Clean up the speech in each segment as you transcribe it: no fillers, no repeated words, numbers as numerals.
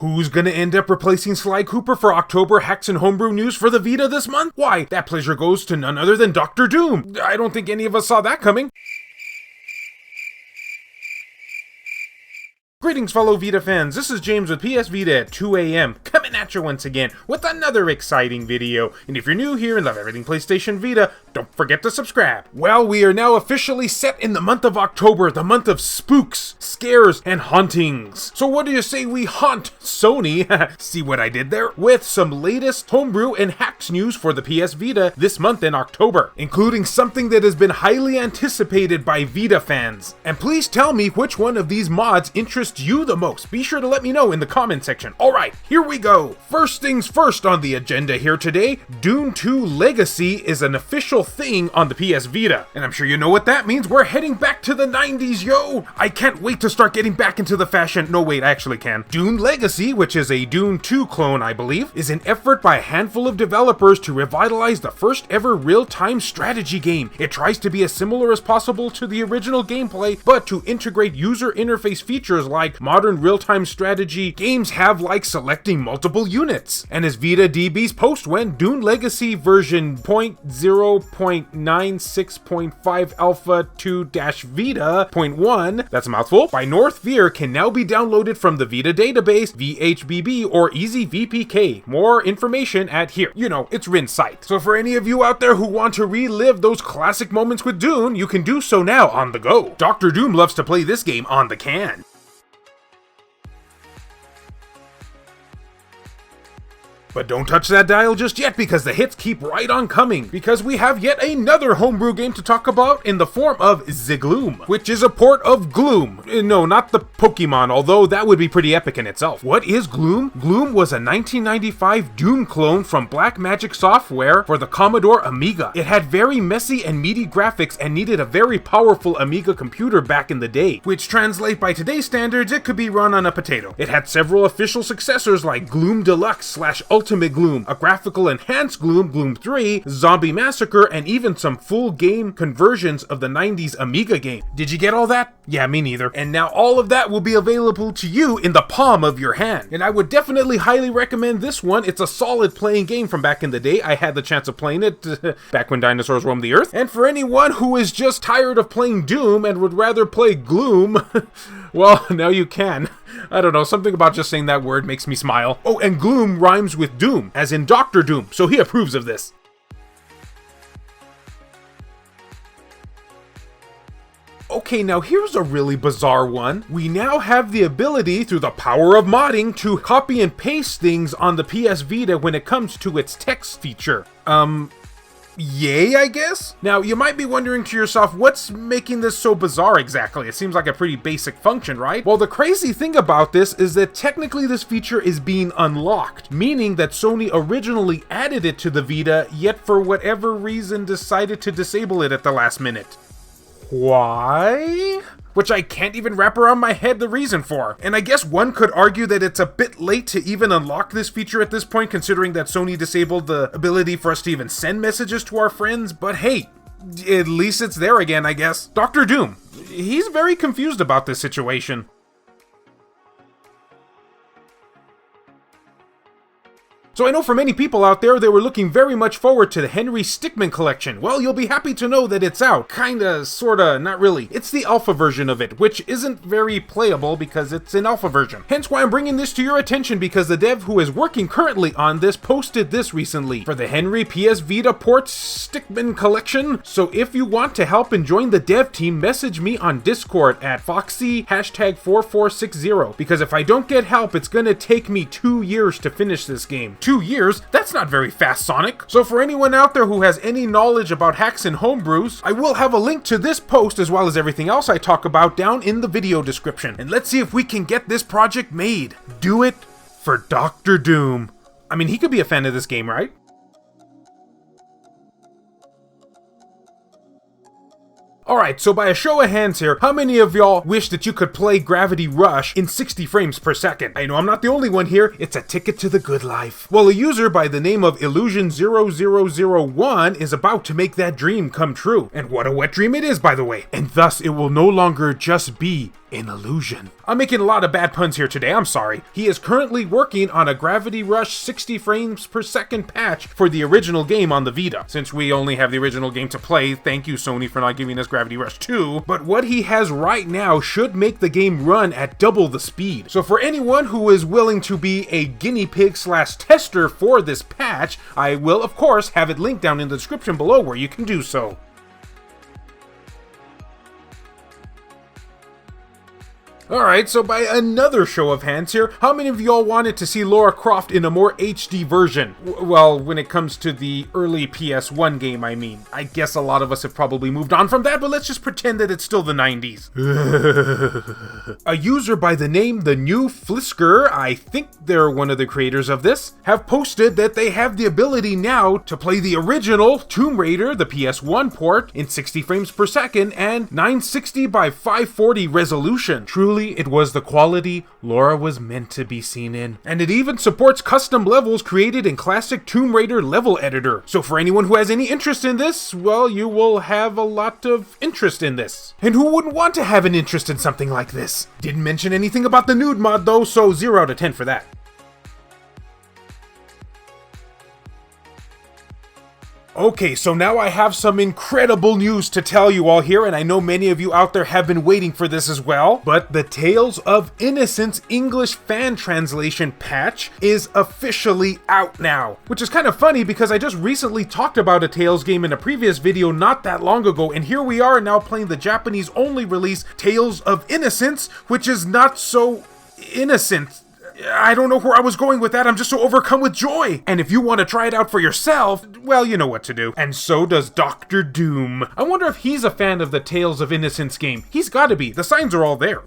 Who's gonna end up replacing Sly Cooper for October Hacks and Homebrew news for the Vita this month? Why, that pleasure goes to none other than Dr. Doom. I don't think any of us saw that coming. Greetings fellow Vita fans, this is James with PSVita at 2 AM, coming at you once again with another exciting video. And if you're new here and love everything PlayStation Vita, don't forget to subscribe. Well, we are now officially set in the month of October, the month of spooks, scares, and hauntings. So what do you say we haunt Sony, see what I did there, with some latest homebrew and hacks news for the PS Vita this month in October, including something that has been highly anticipated by Vita fans. And please tell me which one of these mods interests you the most. Be sure to let me know in the comment section. Alright, here we go. First things first on the agenda here today, Dune 2 Legacy is an official thing on the PS Vita. And I'm sure you know what that means. We're heading back to the 90s, yo! I can't wait to start getting back into the fashion. No, wait, I actually can. Dune Legacy, which is a Dune 2 clone, I believe, is an effort by a handful of developers to revitalize the first ever real-time strategy game. It tries to be as similar as possible to the original gameplay, but to integrate user interface features like modern real-time strategy games have, like selecting multiple units. And as Vita DB's post went, Dune Legacy version 0.0.96.5 Alpha 2-Vita.1, that's a mouthful, by North Veer can now be downloaded from the Vita database, VHBB, or EasyVPK. More information at here. You know, it's Rin's site. So for any of you out there who want to relive those classic moments with Dune, you can do so now on the go. Dr. Doom loves to play this game on the can. But don't touch that dial just yet, because the hits keep right on coming, because we have yet another homebrew game to talk about in the form of ZGloom, which is a port of Gloom. No, not the Pokemon, although that would be pretty epic in itself. What is Gloom? Gloom was a 1995 Dune clone from Black Magic Software for the Commodore Amiga. It had very messy and meaty graphics and needed a very powerful Amiga computer back in the day, which translate by today's standards, it could be run on a potato. It had several official successors like Gloom Deluxe / Ultimate Gloom, a graphical enhanced Gloom, Gloom 3, Zombie Massacre, and even some full game conversions of the 90s Amiga game. Did you get all that? Yeah, me neither. And now all of that will be available to you in the palm of your hand. And I would definitely highly recommend this one. It's a solid playing game from back in the day. I had the chance of playing it back when dinosaurs roamed the earth. And for anyone who is just tired of playing Doom and would rather play Gloom, well, now you can. I don't know, something about just saying that word makes me smile. Oh, and Gloom rhymes with Doom, as in Dr. Doom, so he approves of this. Okay, now here's a really bizarre one. We now have the ability, through the power of modding, to copy and paste things on the PS Vita when it comes to its text feature. Yay, I guess? Now, you might be wondering to yourself, what's making this so bizarre exactly? It seems like a pretty basic function, right? Well, the crazy thing about this is that technically this feature is being unlocked, meaning that Sony originally added it to the Vita, yet for whatever reason decided to disable it at the last minute. Why? Which I can't even wrap around my head the reason for. And I guess one could argue that it's a bit late to even unlock this feature at this point, considering that Sony disabled the ability for us to even send messages to our friends, but hey, at least it's there again, I guess. Dr. Doom, he's very confused about this situation. So I know for many people out there, they were looking very much forward to the Henry Stickmin collection. Well, you'll be happy to know that it's out. Kinda, sorta, not really. It's the alpha version of it, which isn't very playable because it's an alpha version. Hence why I'm bringing this to your attention, because the dev who is working currently on this posted this recently for the Henry PS Vita port Stickmin collection. So if you want to help and join the dev team, message me on Discord at Foxy #4460, because if I don't get help, it's gonna take me 2 years to finish this game. 2 years? That's not very fast, Sonic. So for anyone out there who has any knowledge about hacks and homebrews, I will have a link to this post as well as everything else I talk about down in the video description. And let's see if we can get this project made. Do it for Dr. Doom. I mean, he could be a fan of this game, right? Alright, so by a show of hands here, how many of y'all wish that you could play Gravity Rush in 60 frames per second? I know I'm not the only one here, it's a ticket to the good life. Well, a user by the name of Illusion0001 is about to make that dream come true. And what a wet dream it is, by the way. And thus, it will no longer just be an illusion. I'm making a lot of bad puns here today, I'm sorry. He is currently working on a Gravity Rush 60 frames per second patch for the original game on the Vita. Since we only have the original game to play, thank you Sony for not giving us Gravity Rush 2, but what he has right now should make the game run at double the speed. So for anyone who is willing to be a guinea pig / tester for this patch, I will of course have it linked down in the description below where you can do so. Alright, so by another show of hands here, how many of y'all wanted to see Lara Croft in a more HD version? Well, when it comes to the early PS1 game, I mean. I guess a lot of us have probably moved on from that, but let's just pretend that it's still the 90s. A user by the name The New Flisker, I think they're one of the creators of this, have posted that they have the ability now to play the original Tomb Raider, the PS1 port, in 60 frames per second and 960 by 540 resolution. Truly, it was the quality Lara was meant to be seen in. And it even supports custom levels created in classic Tomb Raider level editor. So for anyone who has any interest in this, well, you will have a lot of interest in this. And who wouldn't want to have an interest in something like this? Didn't mention anything about the nude mod though, so 0 out of 10 for that. Okay, so now I have some incredible news to tell you all here, and I know many of you out there have been waiting for this as well, but the Tales of Innocence English fan translation patch is officially out now. Which is kind of funny because I just recently talked about a Tales game in a previous video not that long ago, and here we are now playing the Japanese only release Tales of Innocence, which is not so innocent. I don't know where I was going with that, I'm just so overcome with joy! And if you want to try it out for yourself, well, you know what to do. And so does Dr. Doom. I wonder if he's a fan of the Tales of Innocence game. He's gotta be, the signs are all there.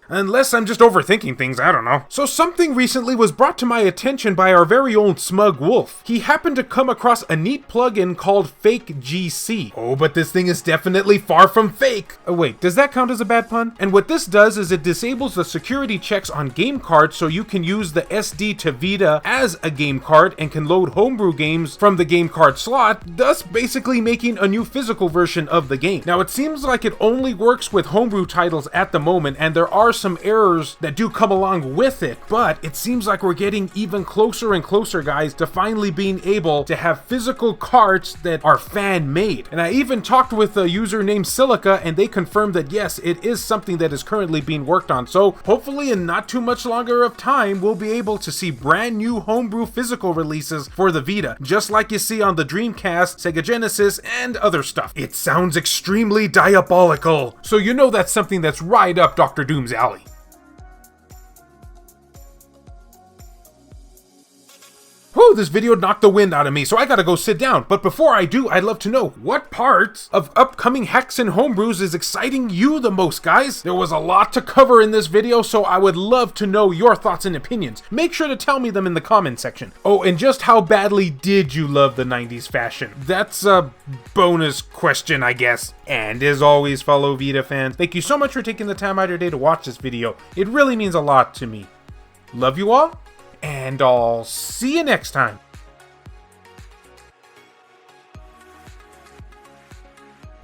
Unless I'm just overthinking things, I don't know. So something recently was brought to my attention by our very own Smug Wolf. He happened to come across a neat plugin called FakeGC. Oh, but this thing is definitely far from fake. Oh wait, does that count as a bad pun? And what this does is it disables the security checks on game cards so you can use the SD to Vita as a game card and can load Homebrew games from the game card slot, thus basically making a new physical version of the game. Now it seems like it only works with Homebrew titles at the moment, and there are some errors that do come along with it, but it seems like we're getting even closer and closer, guys, to finally being able to have physical cards that are fan-made. And I even talked with a user named Silica, and they confirmed that yes, it is something that is currently being worked on. So hopefully in not too much longer of time, we'll be able to see brand new Homebrew physical releases for the Vita, just like you see on the Dreamcast, Sega Genesis, and other stuff. It sounds extremely diabolical, so you know that's something that's right up Dr. Doom's alley. Whew, this video knocked the wind out of me, so I gotta go sit down. But before I do, I'd love to know, what parts of upcoming hacks and homebrews is exciting you the most, guys? There was a lot to cover in this video, so I would love to know your thoughts and opinions. Make sure to tell me them in the comment section. Oh, and just how badly did you love the 90s fashion? That's a bonus question, I guess. And as always, fellow Vita fans, thank you so much for taking the time out of your day to watch this video. It really means a lot to me. Love you all, and I'll see you next time.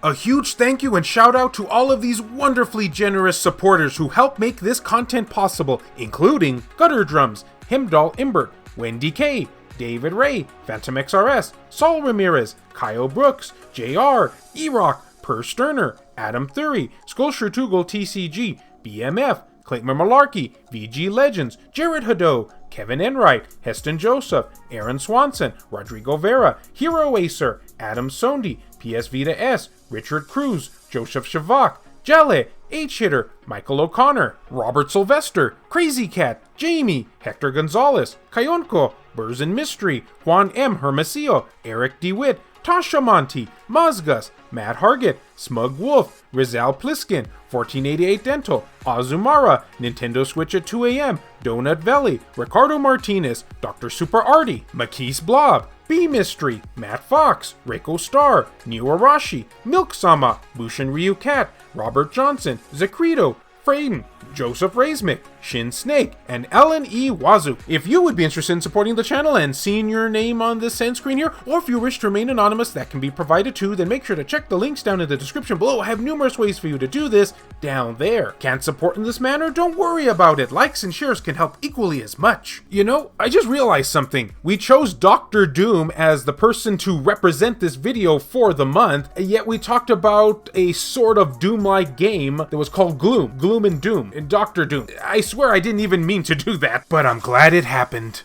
A huge thank you and shout out to all of these wonderfully generous supporters who help make this content possible, including Gutter Drums, Himdall Imbert, Wendy K, David Ray, Phantom XRS, Saul Ramirez, Kyle Brooks, JR, E-Rock, Per Sterner, Adam Thury, Skullshirtugal TCG, BMF, Clayton Malarkey, VG Legends, Jared Haddo, Kevin Enright, Heston Joseph, Aaron Swanson, Rodrigo Vera, Hero Acer, Adam Sondi, PSVita S, Richard Cruz, Joseph Shavak, Jelle, H-Hitter, Michael O'Connor, Robert Sylvester, Crazy Cat, Jamie, Hector Gonzalez, Kayonko, Burzin Mystery, Juan M. Hermosillo, Eric DeWitt, Tasha Monty, Mazgus, Matt Hargett, Smug Wolf, Rizal Pliskin, 1488 Dental, Azumara, Nintendo Switch at 2 a.m., Donut Valley, Ricardo Martinez, Dr. Super Artie, Makis Blob, B Mystery, Matt Fox, Reiko Star, Neo Arashi, Milk Sama, Bushin Ryu Cat, Robert Johnson, Zacrito, Frayden, Joseph Raismick, Shin Snake, and Ellen E. Wazoo. If you would be interested in supporting the channel and seeing your name on this end screen here, or if you wish to remain anonymous, that can be provided too, then make sure to check the links down in the description below. I have numerous ways for you to do this down there. Can't support in this manner? Don't worry about it. Likes and shares can help equally as much. You know, I just realized something. We chose Dr. Doom as the person to represent this video for the month, yet we talked about a sort of Doom-like game that was called Gloom. Gloom and Doom, and Dr. Doom. I swear I didn't even mean to do that, but I'm glad it happened.